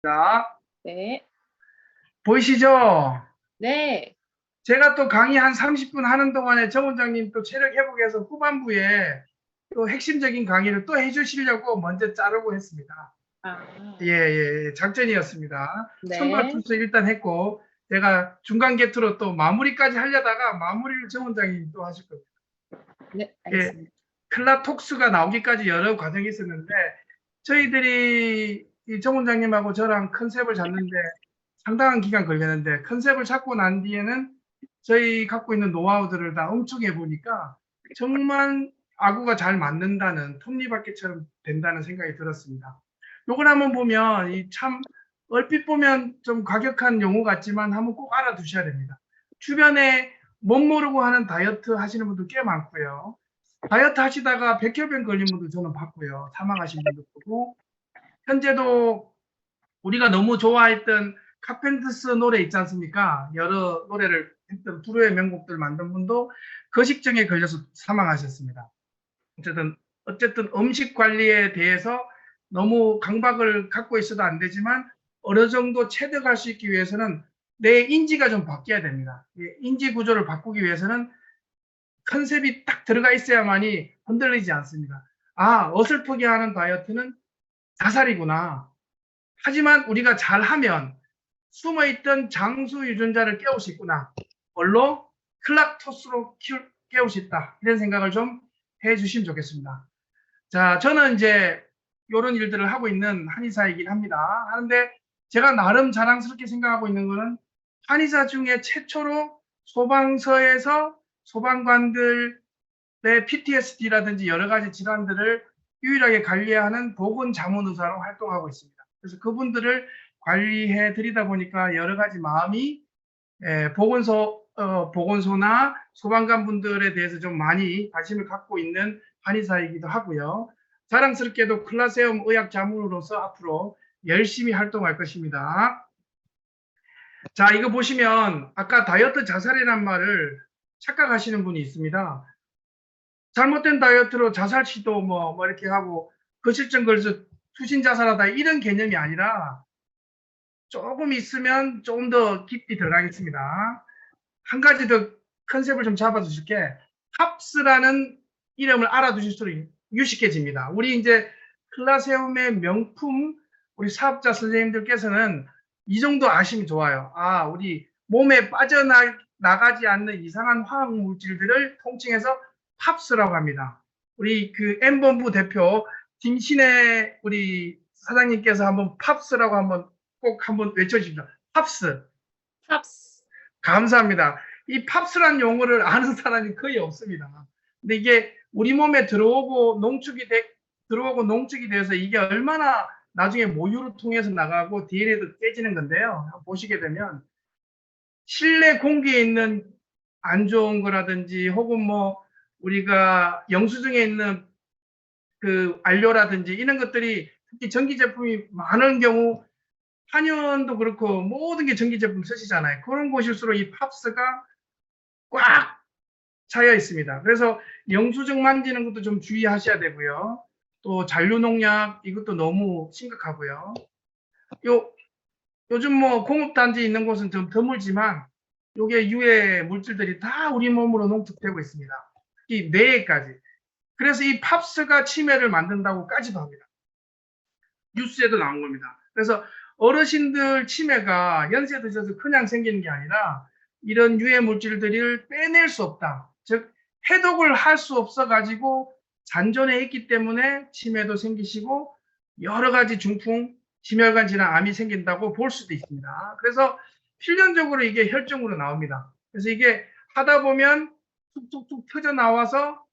자, 네. 보이시죠? 네. 제가 또 강의 한 30분 하는 동안에 정 원장님 또 체력 회복해서 후반부에 또 핵심적인 강의를 또 해주시려고 먼저 자르고 했습니다. 아, 예, 작전이었습니다. 선발 네. 투수 일단 했고, 제가 중간 게투로 또 마무리까지 하려다가 마무리를 정 원장님이 또 하실 겁니다. 네, 예, 알겠습니다. 클라톡스가 나오기까지 여러 과정이 있었는데, 저희들이 이 정 원장님하고 저랑 컨셉을 잡는데 상당한 기간 걸렸는데, 컨셉을 잡고 난 뒤에는 저희 갖고 있는 노하우들을 다 엄청해 보니까 정말 아구가 잘 맞는다는, 톱니바퀴처럼 된다는 생각이 들었습니다. 요걸 한번 보면 이 참 얼핏 보면 좀 과격한 용어 같지만 한번 꼭 알아두셔야 됩니다. 주변에 못 모르고 하는 다이어트 하시는 분들 꽤 많고요. 다이어트 하시다가 백혈병 걸린 분도 저는 봤고요. 사망하신 분도 보고, 현재도 우리가 너무 좋아했던 카펜터스 노래 있지 않습니까? 여러 노래를 했던 불후의 명곡들 만든 분도 거식증에 걸려서 사망하셨습니다. 어쨌든 음식 관리에 대해서 너무 강박을 갖고 있어도 안 되지만 어느 정도 체득할 수 있기 위해서는 내 인지가 좀 바뀌어야 됩니다. 인지 구조를 바꾸기 위해서는 컨셉이 딱 들어가 있어야만이 흔들리지 않습니다. 아, 어설프게 하는 다이어트는 자살이구나. 하지만 우리가 잘하면 숨어있던 장수 유전자를 깨울 수 있구나. 뭘로? 클락토스로 깨울 수 있다. 이런 생각을 좀 해주시면 좋겠습니다. 자, 저는 이제 이런 일들을 하고 있는 한의사이긴 합니다. 하는데 제가 나름 자랑스럽게 생각하고 있는 거는 한의사 중에 최초로 소방서에서 소방관들의 PTSD라든지 여러 가지 질환들을 유일하게 관리하는 보건자문의사로 활동하고 있습니다. 그래서 그분들을 관리해 드리다 보니까 여러 가지 마음이 보건소나 소방관 분들에 대해서 좀 많이 관심을 갖고 있는 한의사이기도 하고요. 자랑스럽게도 클라세움 의학 자문으로서 앞으로 열심히 활동할 것입니다. 자, 이거 보시면 아까 다이어트 자살이란 말을 착각하시는 분이 있습니다. 잘못된 다이어트로 자살 시도 뭐 이렇게 하고 거실증 걸려서 투신 자살하다 이런 개념이 아니라 조금 있으면 좀 더 깊이 들어가겠습니다. 한 가지 더 컨셉을 좀 잡아주실게. 합스라는 이름을 알아두실수록 유식해집니다. 우리 이제 클라세움의 명품 우리 사업자 선생님들께서는 이 정도 아시면 좋아요. 아, 우리 몸에 빠져나가지 않는 이상한 화학 물질들을 통칭해서 합스라고 합니다. 우리 그 M본부 대표 김신혜 우리 사장님께서 한번 팝스라고 꼭 한번 외쳐주십시오. 팝스. 팝스. 감사합니다. 이 팝스란 용어를 아는 사람이 거의 없습니다. 근데 이게 우리 몸에 들어오고 농축이 돼서 이게 얼마나 나중에 모유를 통해서 나가고 DNA도 깨지는 건데요. 보시게 되면 실내 공기에 있는 안 좋은 거라든지 혹은 뭐 우리가 영수증에 있는 그 안료라든지 이런 것들이 특히 전기 제품이 많은 경우 한의원도 그렇고 모든 게 전기 제품 쓰시잖아요. 그런 곳일수록 이 팝스가 꽉 차여 있습니다. 그래서 영수증 만지는 것도 좀 주의하셔야 되고요. 또 잔류농약 이것도 너무 심각하고요. 요즘 뭐 공업단지 있는 곳은 좀 드물지만 요게 유해 물질들이 다 우리 몸으로 농축되고 있습니다. 특히 뇌에까지. 그래서 이 팝스가 치매를 만든다고까지도 합니다. 뉴스에도 나온 겁니다. 그래서 어르신들 치매가 연세 드셔서 그냥 생기는 게 아니라 이런 유해 물질들을 빼낼 수 없다. 즉 해독을 할 수 없어 가지고 잔존해 있기 때문에 치매도 생기시고 여러 가지 중풍, 심혈관 질환, 암이 생긴다고 볼 수도 있습니다. 그래서 필연적으로 이게 혈증으로 나옵니다. 그래서 이게 하다 보면 툭툭툭 터져 나와서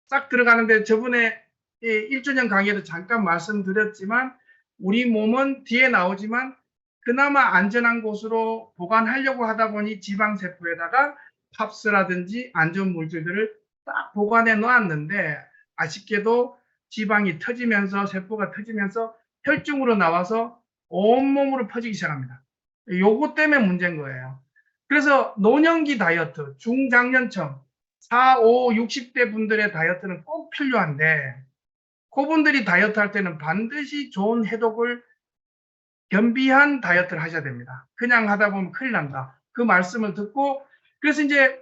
싹 들어가는데 저번에 1주년 강의에도 잠깐 말씀드렸지만 우리 몸은 뒤에 나오지만 그나마 안전한 곳으로 보관하려고 하다 보니 지방세포에다가 팝스라든지 안 좋은 물질들을 딱 보관해 놓았는데 아쉽게도 지방이 터지면서 세포가 터지면서 혈중으로 나와서 온몸으로 퍼지기 시작합니다. 요거 때문에 문제인 거예요. 그래서 노년기 다이어트, 중장년층, 4, 5, 60대 분들의 다이어트는 꼭 필요한데 그분들이 다이어트 할 때는 반드시 좋은 해독을 겸비한 다이어트를 하셔야 됩니다. 그냥 하다 보면 큰일 난다. 그 말씀을 듣고, 그래서 이제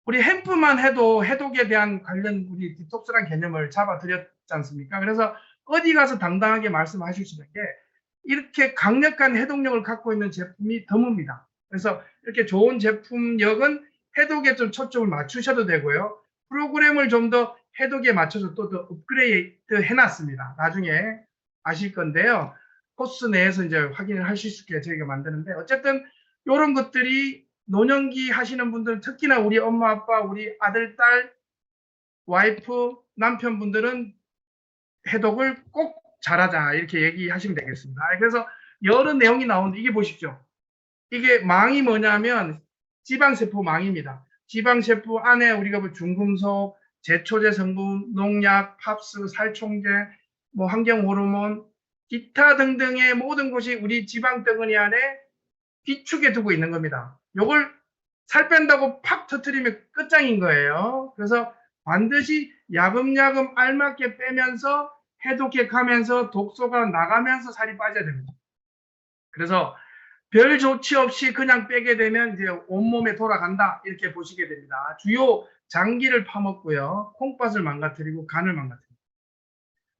우리 햄프만 해도 해독에 대한 관련 우리 디톡스란 개념을 잡아드렸지 않습니까? 그래서 어디 가서 당당하게 말씀하실 수 있는 게 이렇게 강력한 해독력을 갖고 있는 제품이 드뭅니다. 그래서 이렇게 좋은 제품력은 해독에 좀 초점을 맞추셔도 되고요. 프로그램을 좀 더 해독에 맞춰서 또 더 업그레이드 해놨습니다. 나중에 아실 건데요. 코스 내에서 이제 확인을 하실 수 있게 저희가 만드는데, 어쨌든 이런 것들이 노년기 하시는 분들, 특히나 우리 엄마 아빠, 우리 아들 딸 와이프 남편분들은 해독을 꼭 잘하자 이렇게 얘기하시면 되겠습니다. 그래서 여러 내용이 나오는데 이게 보십시오. 이게 망이 뭐냐면 지방세포 망입니다. 지방세포 안에 우리가 뭐 중금속, 제초제 성분, 농약, 팝스, 살충제, 뭐 환경호르몬, 기타 등등의 모든 것이 우리 지방덩어리 안에 비축해 두고 있는 겁니다. 요걸 살 뺀다고 팍 터트리면 끝장인 거예요. 그래서 반드시 야금야금 알맞게 빼면서 해독해 가면서 독소가 나가면서 살이 빠져야 됩니다. 그래서 별 조치 없이 그냥 빼게 되면 이제 온몸에 돌아간다 이렇게 보시게 됩니다. 주요 장기를 파먹고요. 콩팥을 망가뜨리고 간을 망가뜨립니다.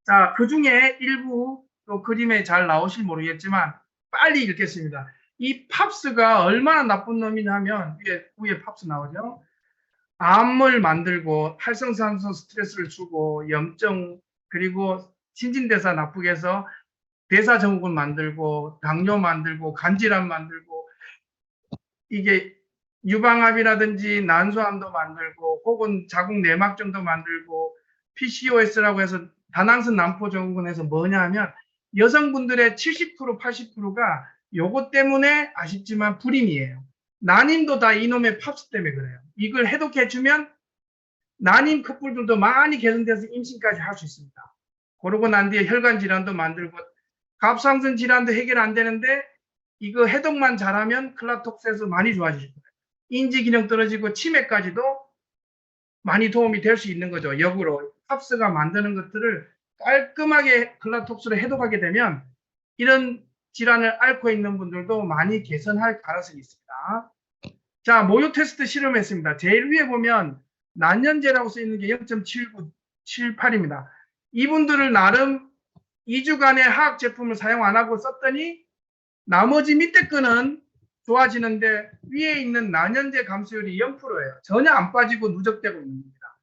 자, 그 중에 일부 또 그림에 잘 나오실 모르겠지만 빨리 읽겠습니다. 이 팝스가 얼마나 나쁜 놈이냐면 위에 팝스 나오죠. 암을 만들고 활성산소 스트레스를 주고 염증 그리고 신진대사 나쁘게 해서 대사증후군 만들고 당뇨 만들고 간질환 만들고 이게 유방암이라든지 난소암도 만들고 혹은 자궁 내막증도 만들고 PCOS라고 해서 다낭성 난포증후군에서 뭐냐 하면 여성분들의 70% 80%가 요것 때문에 아쉽지만 불임이에요. 난임도 다 이놈의 팝스 때문에 그래요. 이걸 해독해주면 난임 커플들도 많이 개선돼서 임신까지 할 수 있습니다. 그러고 난 뒤에 혈관 질환도 만들고 갑상선 질환도 해결 안 되는데 이거 해독만 잘하면 클라톡스에서 많이 좋아지실 거예요. 인지 기능 떨어지고 치매까지도 많이 도움이 될 수 있는 거죠. 역으로 팝스가 만드는 것들을 깔끔하게 클라톡스로 해독하게 되면 이런 질환을 앓고 있는 분들도 많이 개선할 가능성이 있습니다. 자, 모유 테스트 실험했습니다. 제일 위에 보면 난년제라고 써 있는 게 0.7978입니다. 이분들을 나름 2주간의 화학 제품을 사용 안 하고 썼더니 나머지 밑에 거는 좋아지는데 위에 있는 난년제 감소율이 0%예요. 전혀 안 빠지고 누적되고 있는 겁니다.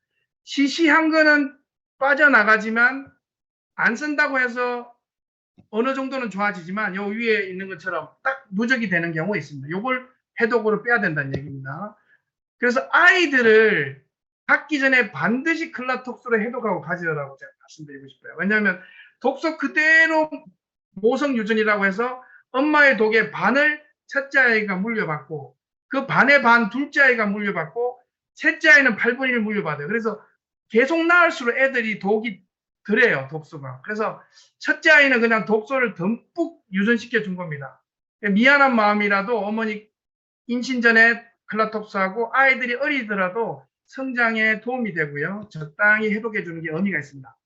시시한 거는 빠져나가지만 안 쓴다고 해서 어느 정도는 좋아지지만 요 위에 있는 것처럼 딱 누적이 되는 경우가 있습니다. 요걸 해독으로 빼야 된다는 얘기입니다. 그래서 아이들을 갖기 전에 반드시 클라톡스로 해독하고 가지라고 제가 말씀드리고 싶어요. 왜냐하면 독소 그대로 모성 유전이라고 해서 엄마의 독의 반을 첫째 아이가 물려받고 그 반의 반 둘째 아이가 물려받고 셋째 아이는 8분의 1 물려받아요. 그래서 계속 나을수록 애들이 독이 덜해요. 독소가. 그래서 첫째 아이는 그냥 독소를 듬뿍 유전시켜 준 겁니다. 미안한 마음이라도 어머니 임신 전에 클라톡스하고 아이들이 어리더라도 성장에 도움이 되고요. 적당히 해독해 주는 게 의미가 있습니다.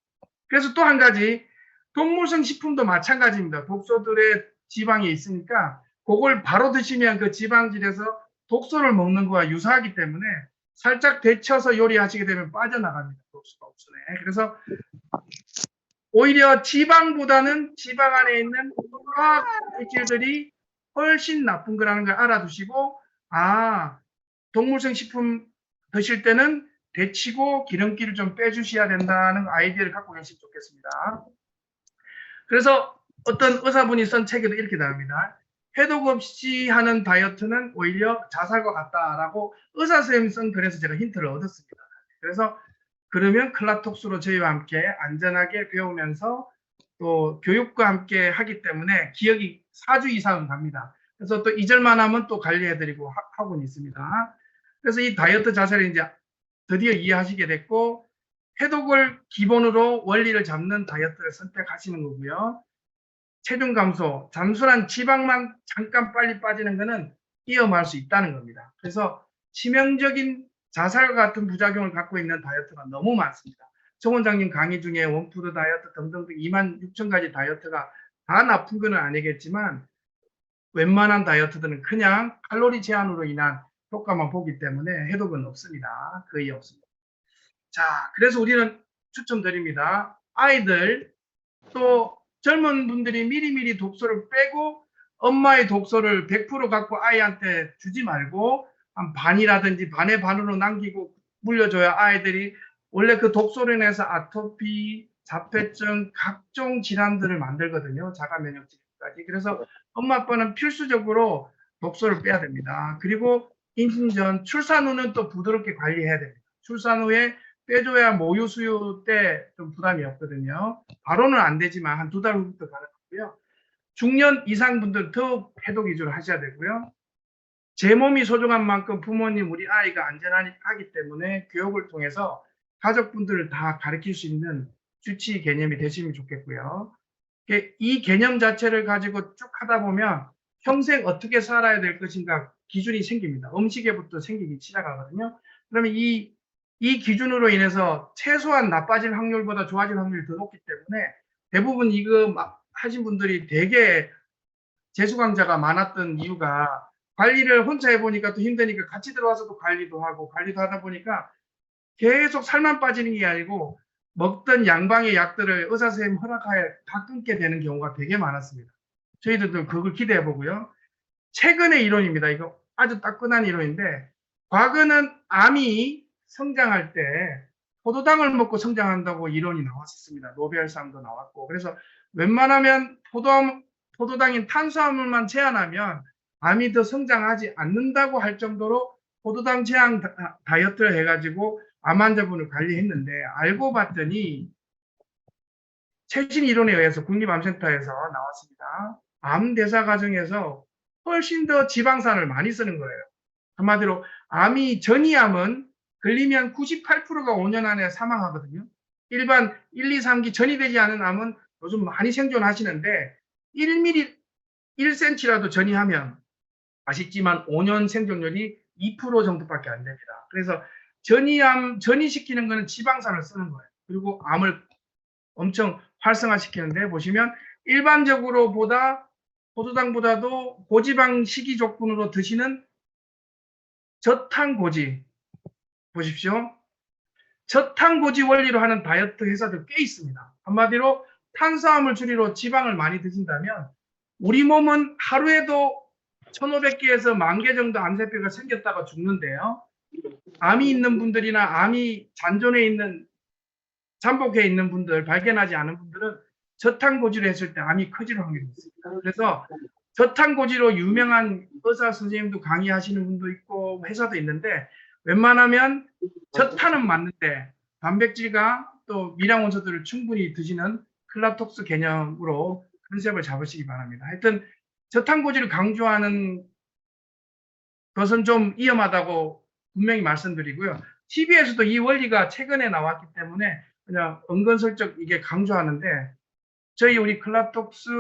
그래서 또 한 가지 동물성 식품도 마찬가지입니다. 독소들의 지방이 있으니까 그걸 바로 드시면 그 지방질에서 독소를 먹는 거와 유사하기 때문에 살짝 데쳐서 요리하시게 되면 빠져나갑니다. 독소가 없으네. 그래서 오히려 지방보다는 지방 안에 있는 화학 물질들이 훨씬 나쁜 거라는 걸 알아두시고 동물성 식품 드실 때는 데치고 기름기를 좀 빼주셔야 된다는 아이디어를 갖고 계시면 좋겠습니다. 그래서 어떤 의사분이 쓴 책에도 이렇게 나옵니다. 해독 없이 하는 다이어트는 오히려 자살과 같다라고 의사 선생님이 쓴 글에서 제가 힌트를 얻었습니다. 그래서 그러면 클라톡스로 저희와 함께 안전하게 배우면서 또 교육과 함께 하기 때문에 기억이 4주 이상은 갑니다. 그래서 또 잊을만 하면 또 관리해드리고 하고는 있습니다. 그래서 이 다이어트 자세를 이제 드디어 이해하시게 됐고 해독을 기본으로 원리를 잡는 다이어트를 선택하시는 거고요. 체중 감소, 단순한 지방만 잠깐 빨리 빠지는 것은 위험할 수 있다는 겁니다. 그래서 치명적인 자살과 같은 부작용을 갖고 있는 다이어트가 너무 많습니다. 정 원장님 강의 중에 원푸드 다이어트 등등등 26,000가지 다이어트가 다 나쁜 건 아니겠지만 웬만한 다이어트들은 그냥 칼로리 제한으로 인한 효과만 보기 때문에 해독은 없습니다. 거의 없습니다. 자, 그래서 우리는 추천드립니다. 아이들 또 젊은 분들이 미리미리 독소를 빼고 엄마의 독소를 100% 갖고 아이한테 주지 말고 한 반이라든지 반의 반으로 남기고 물려줘야 아이들이 원래 그 독소로 인해서 아토피, 자폐증, 각종 질환들을 만들거든요. 자가 면역 질환까지. 그래서 엄마 아빠는 필수적으로 독소를 빼야 됩니다. 그리고 임신 전 출산 후는 또 부드럽게 관리해야 됩니다. 출산 후에 빼줘야 모유 수유 때 좀 부담이 없거든요. 바로는 안 되지만 한 2달 후부터 가능하고요. 중년 이상 분들 더욱 해독 위주로 하셔야 되고요. 제 몸이 소중한 만큼 부모님, 우리 아이가 안전하기 때문에 교육을 통해서 가족분들을 다 가르칠 수 있는 주치 개념이 되시면 좋겠고요. 이 개념 자체를 가지고 쭉 하다 보면 평생 어떻게 살아야 될 것인가 기준이 생깁니다. 음식에부터 생기기 시작하거든요. 그러면 이 기준으로 인해서 최소한 나빠질 확률보다 좋아질 확률이 더 높기 때문에 대부분 이거 하신 분들이 되게 재수강자가 많았던 이유가 관리를 혼자 해보니까 또 힘드니까 같이 들어와서도 관리도 하고 관리도 하다 보니까 계속 살만 빠지는 게 아니고 먹던 양방의 약들을 의사 선생님 허락하에 다 끊게 되는 경우가 되게 많았습니다. 저희들도 그걸 기대해 보고요. 최근의 이론입니다. 이거 아주 따끈한 이론인데 과거는 암이 성장할 때 포도당을 먹고 성장한다고 이론이 나왔었습니다. 노벨상도 나왔고. 그래서 웬만하면 포도당인 탄수화물만 제한하면 암이 더 성장하지 않는다고 할 정도로 포도당 제한 다이어트를 해가지고 암 환자분을 관리했는데 알고 봤더니 최신 이론에 의해서 국립암센터에서 나왔습니다. 암 대사 과정에서 훨씬 더 지방산을 많이 쓰는 거예요. 한마디로 전이암은 걸리면 98%가 5년 안에 사망하거든요. 일반 1, 2, 3기 전이 되지 않은 암은 요즘 많이 생존하시는데 1mm, 1cm라도 전이하면 아쉽지만 5년 생존율이 2% 정도밖에 안 됩니다. 그래서 전이시키는 거는 지방산을 쓰는 거예요. 그리고 암을 엄청 활성화시키는데 보시면 일반적으로 포도당보다도 고지방 식이족분으로 드시는 저탄고지 보십시오. 저탄고지 원리로 하는 다이어트 회사들 꽤 있습니다. 한마디로 탄수화물 줄이로 지방을 많이 드신다면 우리 몸은 하루에도 1500개에서 10,000개 정도 암세포가 생겼다가 죽는데요. 암이 있는 분들이나 암이 잔존해 있는 잠복해 있는 분들, 발견하지 않은 분들은 저탄고지로 했을 때 암이 커질 확률이 있습니다. 그래서 저탄고지로 유명한 의사 선생님도 강의하시는 분도 있고 회사도 있는데 웬만하면 저탄은 맞는데 단백질과 또 미량 원소들을 충분히 드시는 클라톡스 개념으로 컨셉을 잡으시기 바랍니다. 하여튼 저탄고지를 강조하는 것은 좀 위험하다고 분명히 말씀드리고요. TV에서도 이 원리가 최근에 나왔기 때문에 그냥 은근슬쩍 이게 강조하는데 저희 우리 클라톡스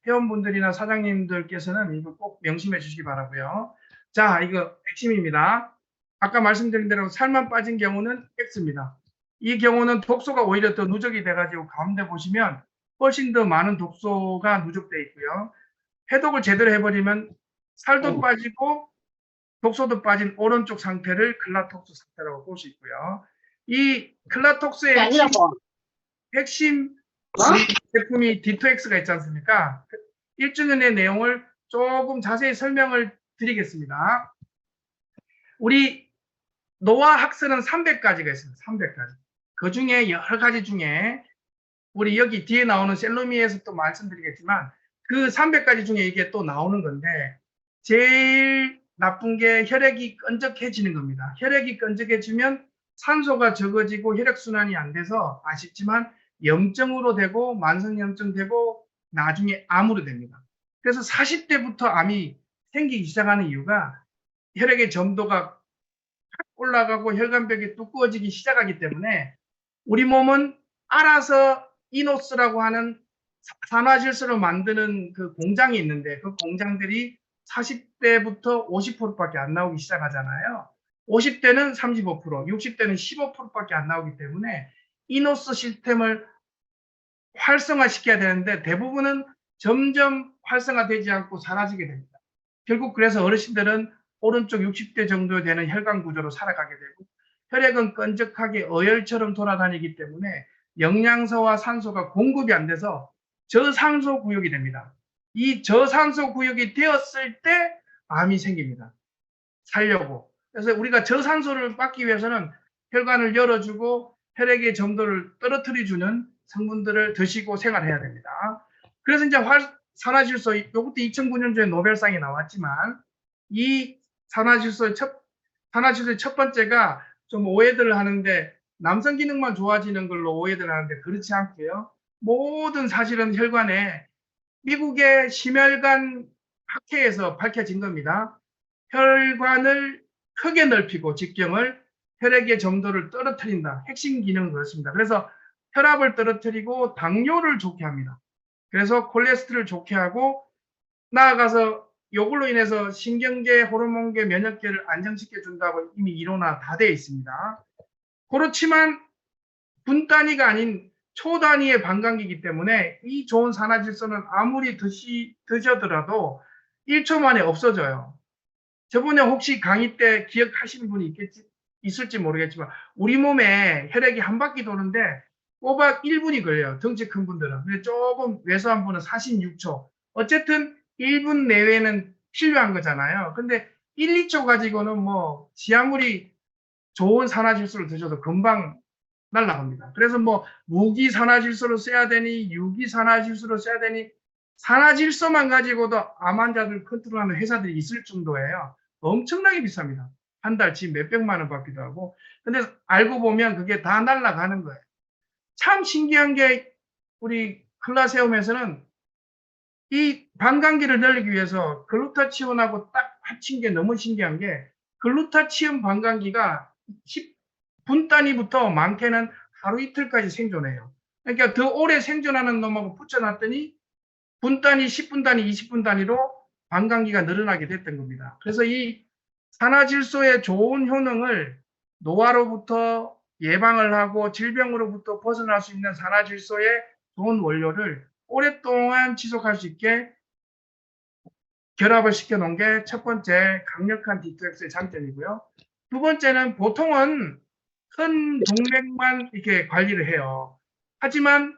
회원분들이나 사장님들께서는 이거 꼭 명심해 주시기 바라고요. 자, 이거 핵심입니다. 아까 말씀드린 대로 살만 빠진 경우는 X입니다. 이 경우는 독소가 오히려 더 누적이 돼가지고 가운데 보시면 훨씬 더 많은 독소가 누적되어 있고요. 해독을 제대로 해버리면 살도 빠지고 독소도 빠진 오른쪽 상태를 클라톡스 상태라고 볼 수 있고요. 이 클라톡스의 핵심 제품이 D2X가 있지 않습니까? 1주년의 내용을 조금 자세히 설명을 드리겠습니다. 우리 노화 학설은 300가지가 있습니다. 300가지. 그 중에 여러 가지 중에 우리 여기 뒤에 나오는 셀로미에서 또 말씀드리겠지만 그 300가지 중에 이게 또 나오는 건데 제일 나쁜 게 혈액이 끈적해지는 겁니다. 혈액이 끈적해지면 산소가 적어지고 혈액순환이 안 돼서 아쉽지만 염증으로 되고 만성염증 되고 나중에 암으로 됩니다. 그래서 40대부터 암이 생기기 시작하는 이유가 혈액의 점도가 올라가고 혈관벽이 두꺼워지기 시작하기 때문에 우리 몸은 알아서 이노스라고 하는 산화질소를 만드는 그 공장이 있는데 그 공장들이 40대부터 50%밖에 안 나오기 시작하잖아요. 50대는 35%, 60대는 15%밖에 안 나오기 때문에 이노스 시스템을 활성화시켜야 되는데 대부분은 점점 활성화되지 않고 사라지게 됩니다. 결국 그래서 어르신들은 오른쪽 60대 정도 되는 혈관 구조로 살아가게 되고 혈액은 끈적하게 어혈처럼 돌아다니기 때문에 영양소와 산소가 공급이 안 돼서 저산소 구역이 됩니다. 이 저산소 구역이 되었을 때 암이 생깁니다. 살려고. 그래서 우리가 저산소를 받기 위해서는 혈관을 열어주고 혈액의 점도를 떨어뜨려주는 성분들을 드시고 생활해야 됩니다. 그래서 이제 산화질소, 이것도 2009년도에 노벨상이 나왔지만 이 산화질소의 첫 번째가 좀 오해들을 하는데 남성 기능만 좋아지는 걸로 오해들 하는데 그렇지 않고요. 모든 사실은 혈관에 미국의 심혈관 학회에서 밝혀진 겁니다. 혈관을 크게 넓히고 직경을 혈액의 점도를 떨어뜨린다. 핵심 기능은 그렇습니다. 그래서 혈압을 떨어뜨리고 당뇨를 좋게 합니다. 그래서 콜레스테롤을 좋게 하고 나아가서 이걸로 인해서 신경계, 호르몬계, 면역계를 안정시켜 준다고 이미 이론화 다 되어 있습니다. 그렇지만 분 단위가 아닌 초 단위의 반감기이기 때문에 이 좋은 산화질소는 아무리 드셔더라도 1초 만에 없어져요. 저번에 혹시 강의 때 기억하시는 분이 있을지 모르겠지만 우리 몸에 혈액이 한 바퀴 도는데 꼬박 1분이 걸려요. 덩치 큰 분들은. 근데 조금 왜소한 분은 46초. 어쨌든 1분 내외는 필요한 거잖아요. 근데 1, 2초 가지고는 뭐 아무리 좋은 산화질소를 드셔도 금방 날아갑니다. 그래서 뭐 무기 산화질소를 써야 되니 유기 산화질소를 써야 되니 산화질소만 가지고도 암 환자들 컨트롤하는 회사들이 있을 정도예요. 엄청나게 비쌉니다. 한 달치 몇백만 원 받기도 하고. 근데 알고 보면 그게 다 날아가는 거예요. 참 신기한 게 우리 클라세움에서는 이 반감기를 늘리기 위해서 글루타치온하고 딱 합친 게 너무 신기한 게 글루타치온 반감기가 10분 단위부터 많게는 하루 이틀까지 생존해요. 그러니까 더 오래 생존하는 놈하고 붙여놨더니 분 단위, 10분 단위, 20분 단위로 반감기가 늘어나게 됐던 겁니다. 그래서 이 산화질소의 좋은 효능을 노화로부터 예방을 하고 질병으로부터 벗어날 수 있는 산화질소의 좋은 원료를 오랫동안 지속할 수 있게 결합을 시켜 놓은 게 첫 번째 강력한 디톡스의 장점이고요. 두 번째는 보통은 큰 동맥만 이렇게 관리를 해요. 하지만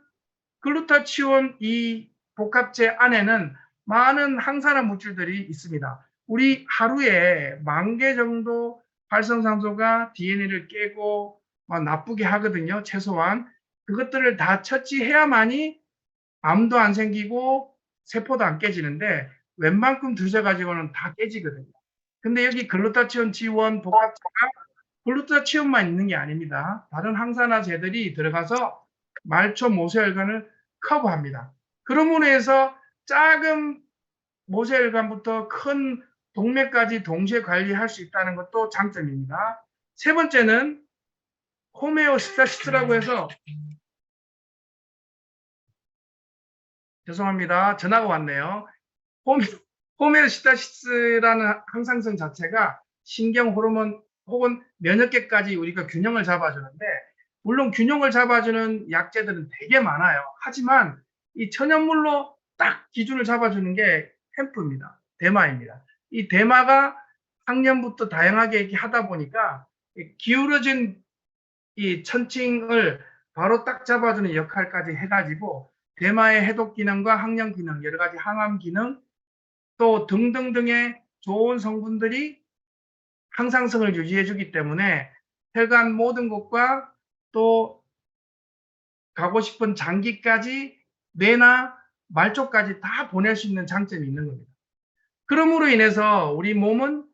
글루타치온 이 복합체 안에는 많은 항산화 물질들이 있습니다. 우리 하루에 10,000개 정도 활성산소가 DNA를 깨고 나쁘게 하거든요. 최소한. 그것들을 다 처치해야만이 암도 안 생기고 세포도 안 깨지는데 웬만큼 드셔가지고는 다 깨지거든요. 근데 여기 글루타치온 G1 복합체가 글루타치온만 있는 게 아닙니다. 다른 항산화제들이 들어가서 말초 모세혈관을 커버합니다. 그러므로 해서 작은 모세혈관부터 큰 동맥까지 동시에 관리할 수 있다는 것도 장점입니다. 세 번째는 호메오스타시스라고 해서 죄송합니다. 전화가 왔네요. 호메오스타시스라는 항상성 자체가 신경 호르몬 혹은 면역계까지 우리가 균형을 잡아주는데 물론 균형을 잡아주는 약재들은 되게 많아요. 하지만 이 천연물로 딱 기준을 잡아주는 게 햄프입니다. 대마입니다. 이 대마가 학년부터 다양하게 이렇게 하다 보니까 기울어진 이 천칭을 바로 딱 잡아주는 역할까지 해가지고 대마의 해독 기능과 항염 기능, 여러 가지 항암 기능 또 등등등의 좋은 성분들이 항상성을 유지해 주기 때문에 혈관 모든 곳과 또 가고 싶은 장기까지 뇌나 말초까지 다 보낼 수 있는 장점이 있는 겁니다. 그러므로 인해서 우리 몸은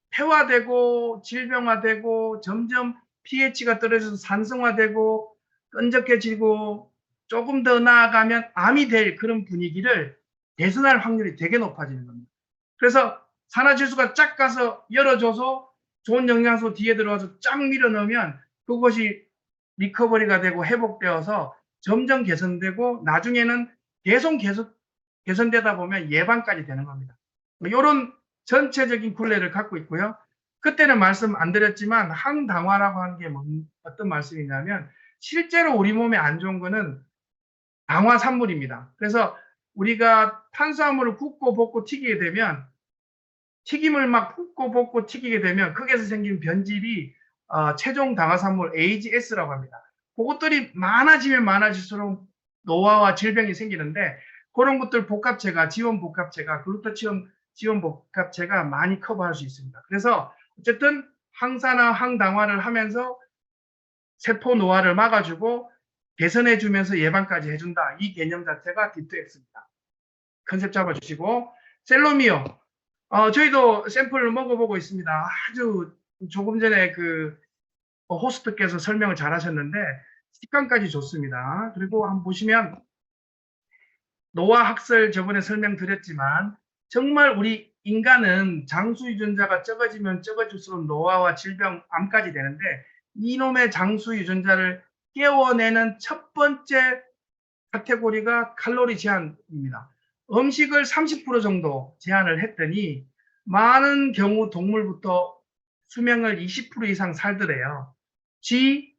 폐화되고 질병화되고 점점 pH가 떨어져서 산성화되고 끈적해지고 조금 더 나아가면 암이 될 그런 분위기를 개선할 확률이 되게 높아지는 겁니다. 그래서 산화질소가 쫙 가서 열어줘서 좋은 영양소 뒤에 들어와서 쫙 밀어 넣으면 그것이 리커버리가 되고 회복되어서 점점 개선되고 나중에는 계속 개선되다 보면 예방까지 되는 겁니다. 이런 전체적인 굴레를 갖고 있고요. 그때는 말씀 안 드렸지만 항당화라고 하는 게 어떤 말씀이냐면 실제로 우리 몸에 안 좋은 거는 당화산물입니다. 그래서 우리가 탄수화물을 굽고 볶고 튀기게 되면 튀김을 막 굽고 볶고 튀기게 되면 거기에서 생긴 변질이 최종 방사선물 AGS라고 합니다. 그것들이 많아지면 많아질수록 노화와 질병이 생기는데 그런 것들 복합체가 지원 복합체가 글루타치온 지원 복합체가 많이 커버할 수 있습니다. 그래서 어쨌든 항산화 항당화를 하면서 세포 노화를 막아주고 개선해 주면서 예방까지 해준다. 이 개념 자체가 D2X입니다. 컨셉 잡아주시고 셀로미어 저희도 샘플을 먹어보고 있습니다. 아주 조금 전에 그 호스트께서 설명을 잘 하셨는데 식감까지 좋습니다. 그리고 한번 보시면 노화 학설 저번에 설명드렸지만 정말 우리 인간은 장수 유전자가 적어지면 적어질수록 노화와 질병, 암까지 되는데 이놈의 장수 유전자를 깨워내는 첫 번째 카테고리가 칼로리 제한입니다. 음식을 30% 정도 제한을 했더니 많은 경우 동물부터 수명을 20% 이상 살더래요. 쥐,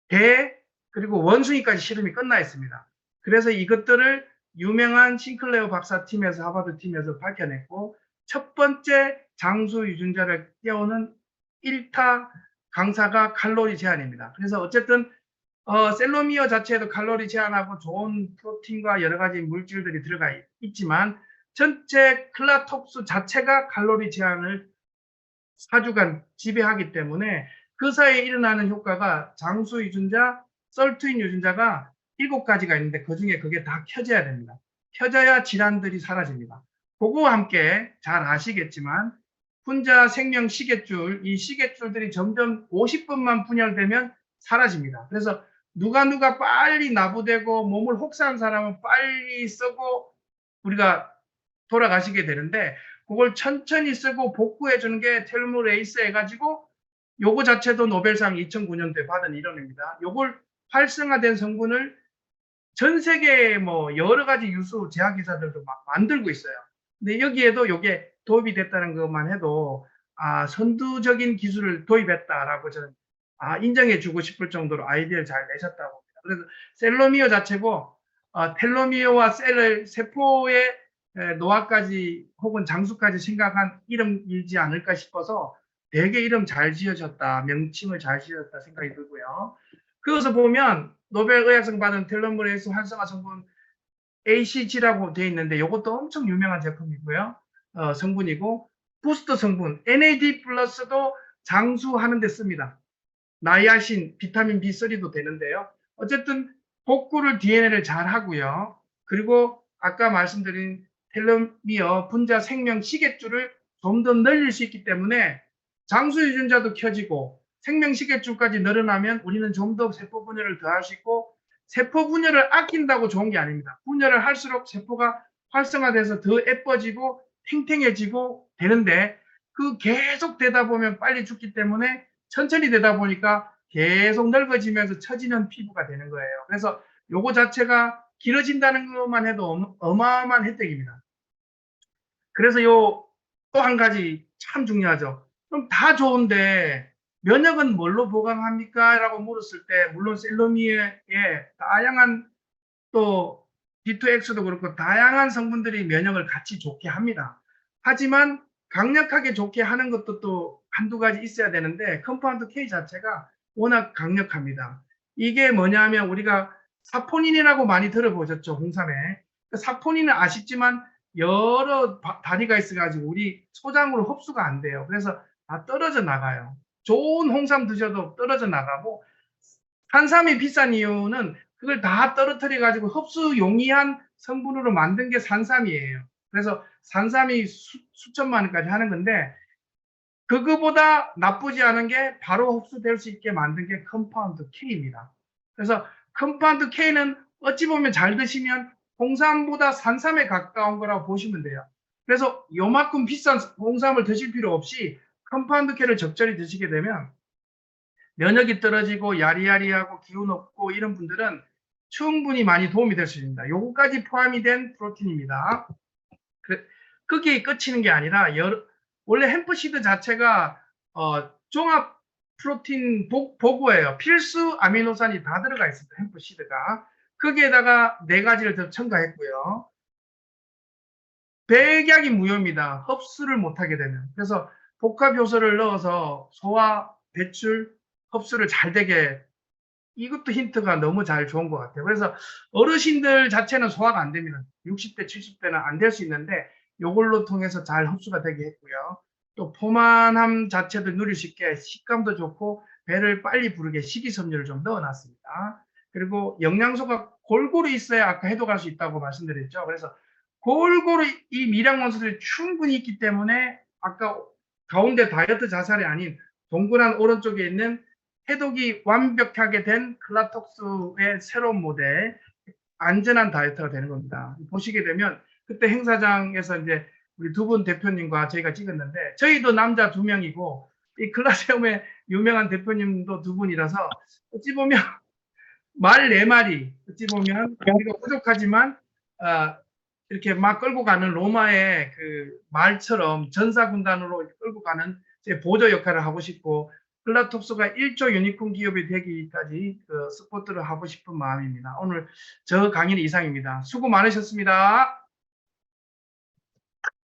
개, 그리고 원숭이까지 실험이 끝나 있습니다. 그래서 이것들을 유명한 싱클레어 박사 팀에서 하버드 팀에서 밝혀냈고 첫 번째 장수 유전자를 깨우는 1타 강사가 칼로리 제한입니다. 그래서 어쨌든 셀로미어 자체에도 칼로리 제한하고 좋은 프로틴과 여러 가지 물질들이 들어가 있지만 전체 클라톡스 자체가 칼로리 제한을 4주간 지배하기 때문에 그 사이에 일어나는 효과가 장수 유전자, 썰트인 유전자가 7가지가 있는데 그중에 그게 다 켜져야 됩니다. 켜져야 질환들이 사라집니다. 그거와 함께 잘 아시겠지만 분자 생명 시계줄, 이 시계줄들이 점점 50분만 분열되면 사라집니다. 그래서 누가 빨리 나부되고 몸을 혹사한 사람은 빨리 쓰고 우리가 돌아가시게 되는데 그걸 천천히 쓰고 복구해 주는 게 텔로메레이스 해가지고 요거 자체도 노벨상 2009년도에 받은 이론입니다. 요걸 활성화된 성분을 전 세계 뭐 여러 가지 유수 제약회사들도 막 만들고 있어요. 근데 여기에도 요게 도입이 됐다는 것만 해도 선두적인 기술을 도입했다라고 저는 인정해 주고 싶을 정도로 아이디어를 잘 내셨다고 봅니다. 그래서 셀로미어 자체고 텔로미어와 셀을 세포의 노화까지 혹은 장수까지 생각한 이름이지 않을까 싶어서 되게 이름 잘 지어졌다, 명칭을 잘 지어졌다 생각이 들고요. 그것을 보면 노벨 의학상 받은 텔로메레이스 활성화 성분 ACG라고 되어 있는데 이것도 엄청 유명한 제품이고요. 성분이고 부스터 성분 NAD 플러스도 장수하는 데 씁니다. 나이아신, 비타민 B3도 되는데요. 어쨌든 복구를 DNA를 잘 하고요. 그리고 아까 말씀드린 텔로미어 분자 생명 시계줄을 좀 더 늘릴 수 있기 때문에 장수 유전자도 켜지고 생명 시계줄까지 늘어나면 우리는 좀 더 세포 분열을 더 할 수 있고 세포 분열을 아낀다고 좋은 게 아닙니다. 분열을 할수록 세포가 활성화돼서 더 예뻐지고 탱탱해지고 되는데 그 계속 되다 보면 빨리 죽기 때문에 천천히 되다 보니까 계속 넓어지면서 처지는 피부가 되는 거예요. 그래서 요거 자체가 길어진다는 것만 해도 어마어마한 혜택입니다. 그래서 요 또 한 가지 참 중요하죠. 그럼 다 좋은데 면역은 뭘로 보강합니까? 라고 물었을 때 물론 셀로미어의 다양한 또 D2X도 그렇고 다양한 성분들이 면역을 같이 좋게 합니다. 하지만 강력하게 좋게 하는 것도 또 한두 가지 있어야 되는데 컴파운드 K 자체가 워낙 강력합니다. 이게 뭐냐면 우리가 사포닌이라고 많이 들어보셨죠, 홍삼에. 사포닌은 아쉽지만 여러 다리가 있어가지고 우리 소장으로 흡수가 안 돼요. 그래서 다 떨어져 나가요. 좋은 홍삼 드셔도 떨어져 나가고 산삼이 비싼 이유는 그걸 다 떨어뜨려 가지고 흡수 용이한 성분으로 만든 게 산삼이에요. 그래서 산삼이 수천만 원까지 하는 건데 그거보다 나쁘지 않은 게 바로 흡수될 수 있게 만든 게 컴파운드 K입니다. 그래서 컴파운드 K는 어찌 보면 잘 드시면 홍삼보다 산삼에 가까운 거라고 보시면 돼요. 그래서 요만큼 비싼 홍삼을 드실 필요 없이 컴파운드 K를 적절히 드시게 되면 면역이 떨어지고 야리야리하고 기운 없고 이런 분들은 충분히 많이 도움이 될 수 있습니다. 요거까지 포함이 된 프로틴입니다. 그게 끝이는 게 아니라 원래 햄프시드 자체가 종합 프로틴 보고예요. 필수 아미노산이 다 들어가 있습니다. 햄프시드가. 거기에다가 4가지를 더 첨가했고요. 백약이 무효입니다. 흡수를 못하게 되면. 그래서 복합 효소를 넣어서 소화, 배출, 흡수를 잘 되게, 이것도 힌트가 너무 잘 좋은 것 같아요. 그래서 어르신들 자체는 소화가 안 됩니다. 60대, 70대는 안 될 수 있는데 요걸로 통해서 잘 흡수가 되게 했고요. 또 포만함 자체도 누릴 수 있게 식감도 좋고 배를 빨리 부르게 식이섬유를 좀 넣어놨습니다. 그리고 영양소가 골고루 있어야 아까 해독할 수 있다고 말씀드렸죠. 그래서 골고루 이 미량 원소들이 충분히 있기 때문에 아까 가운데 다이어트 자살이 아닌 동그란 오른쪽에 있는 해독이 완벽하게 된 클라톡스의 새로운 모델, 안전한 다이어트가 되는 겁니다. 보시게 되면 그때 행사장에서 이제 우리 두 분 대표님과 저희가 찍었는데 저희도 남자 2명이고 이 클라세움의 유명한 대표님도 2분이라서 어찌 보면 말 4마리, 어찌 보면 우리가 부족하지만 이렇게 막 끌고 가는 로마의 그 말처럼 전사군단으로 끌고 가는 제 보조 역할을 하고 싶고 클라톡스가 1조 유니콘 기업이 되기까지 그 스포트를 하고 싶은 마음입니다. 오늘 저 강의는 이상입니다. 수고 많으셨습니다.